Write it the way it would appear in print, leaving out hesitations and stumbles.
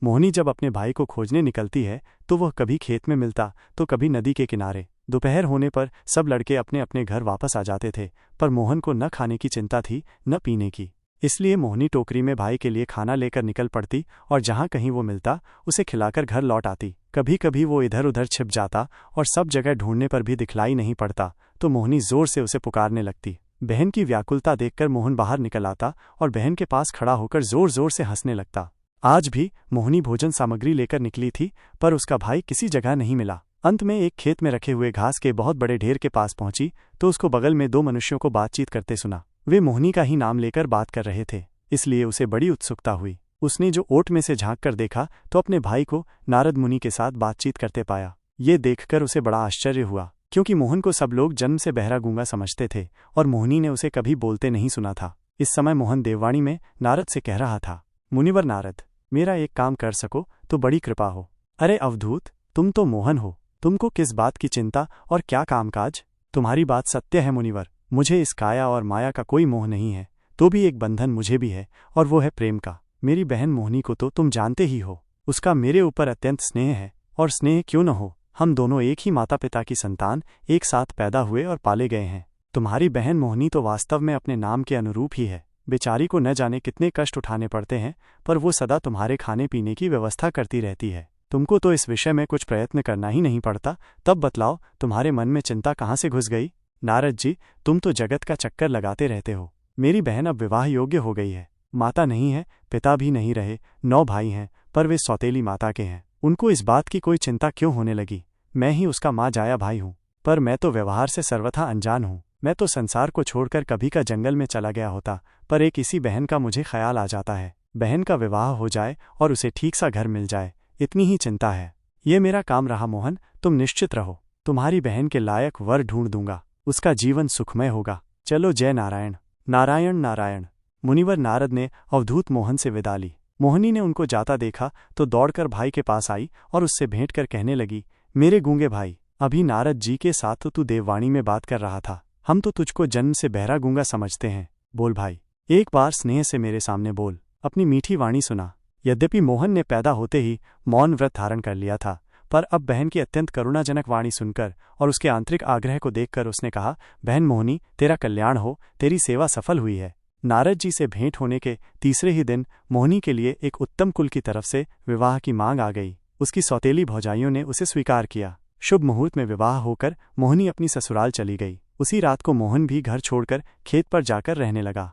मोहनी जब अपने भाई को खोजने निकलती है तो वह कभी खेत में मिलता तो कभी नदी के किनारे। दोपहर होने पर सब लड़के अपने अपने घर वापस आ जाते थे, पर मोहन को न खाने की चिंता थी न पीने की। इसलिए मोहनी टोकरी में भाई के लिए खाना लेकर निकल पड़ती और जहाँ कहीं वो मिलता उसे खिलाकर घर लौट आती। कभी कभी वो इधर उधर छिप जाता और सब जगह ढूंढने पर भी दिखलाई नहीं पड़ता तो मोहनी जोर से उसे पुकारने लगती। बहन की व्याकुलता देखकर मोहन बाहर निकल आता और बहन के पास खड़ा होकर जोर जोर से हंसने लगता। आज भी मोहनी भोजन सामग्री लेकर निकली थी, पर उसका भाई किसी जगह नहीं मिला। अंत में एक खेत में रखे हुए घास के बहुत बड़े ढेर के पास पहुंची तो उसको बगल में दो मनुष्यों को बातचीत करते सुना। वे मोहनी का ही नाम लेकर बात कर रहे थे, इसलिए उसे बड़ी उत्सुकता हुई। उसने जो ओट में से झांक कर देखा तो अपने भाई को नारद मुनि के साथ बातचीत करते पाया। ये देखकर उसे बड़ा आश्चर्य हुआ, क्योंकि मोहन को सब लोग जन्म से बहरा गूंगा समझते थे और मोहनी ने उसे कभी बोलते नहीं सुना था। इस समय मोहन देववाणी में नारद से कह रहा था, मुनिवर नारद, मेरा एक काम कर सको तो बड़ी कृपा हो। अरे अवधूत, तुम तो मोहन हो, तुमको किस बात की चिंता और क्या कामकाज? तुम्हारी बात सत्य है मुनिवर, मुझे इस काया और माया का कोई मोह नहीं है, तो भी एक बंधन मुझे भी है और वो है प्रेम का। मेरी बहन मोहनी को तो तुम जानते ही हो, उसका मेरे ऊपर अत्यंत स्नेह है, और स्नेह क्यों न हो, हम दोनों एक ही माता पिता की संतान एक साथ पैदा हुए और पाले गए हैं। तुम्हारी बहन मोहनी तो वास्तव में अपने नाम के अनुरूप ही है। बेचारी को न जाने कितने कष्ट उठाने पड़ते हैं, पर वो सदा तुम्हारे खाने पीने की व्यवस्था करती रहती है। तुमको तो इस विषय में कुछ प्रयत्न करना ही नहीं पड़ता, तब बतलाओ तुम्हारे मन में चिंता कहाँ से घुस गई? नारद जी, तुम तो जगत का चक्कर लगाते रहते हो। मेरी बहन अब विवाह योग्य हो गई है, माता नहीं है, पिता भी नहीं रहे, 9 भाई हैं, पर वे सौतेली माता के हैं। उनको इस बात की कोई चिंता क्यों होने लगी? मैं ही उसका माँ जाया भाई हूँ, पर मैं तो व्यवहार से सर्वथा अनजान हूँ। मैं तो संसार को छोड़कर कभी का जंगल में चला गया होता, पर एक इसी बहन का मुझे ख्याल आ जाता है। बहन का विवाह हो जाए और उसे ठीक सा घर मिल जाए, इतनी ही चिंता है। ये मेरा काम रहा मोहन, तुम निश्चित रहो, तुम्हारी बहन के लायक वर ढूंढ दूंगा, उसका जीवन सुखमय होगा। चलो, जय नारायण। नारायण नारायण। मुनिवर नारद ने अवधूत मोहन से विदा ली। मोहनी ने उनको जाता देखा तो दौड़कर भाई के पास आई और उससे भेंट कर कहने लगी, मेरे गूंगे भाई, अभी नारद जी के साथ तो तू देववाणी में बात कर रहा था। हम तो तुझको जन्म से बहरा गूंगा समझते हैं। बोल भाई, एक बार स्नेह से मेरे सामने बोल, अपनी मीठी वाणी सुना। यद्यपि मोहन ने पैदा होते ही मौन व्रत धारण कर लिया था, पर अब बहन की अत्यंत करुणाजनक वाणी सुनकर और उसके आंतरिक आग्रह को देखकर उसने कहा, बहन मोहनी, तेरा कल्याण हो, तेरी सेवा सफल हुई है। नारद जी से भेंट होने के तीसरे ही दिन मोहनी के लिए एक उत्तम कुल की तरफ से विवाह की मांग आ गई। उसकी सौतेली भौजाइयों ने उसे स्वीकार किया। शुभ मुहूर्त में विवाह होकर मोहनी अपनी ससुराल चली गई। उसी रात को मोहन भी घर छोड़कर खेत पर जाकर रहने लगा।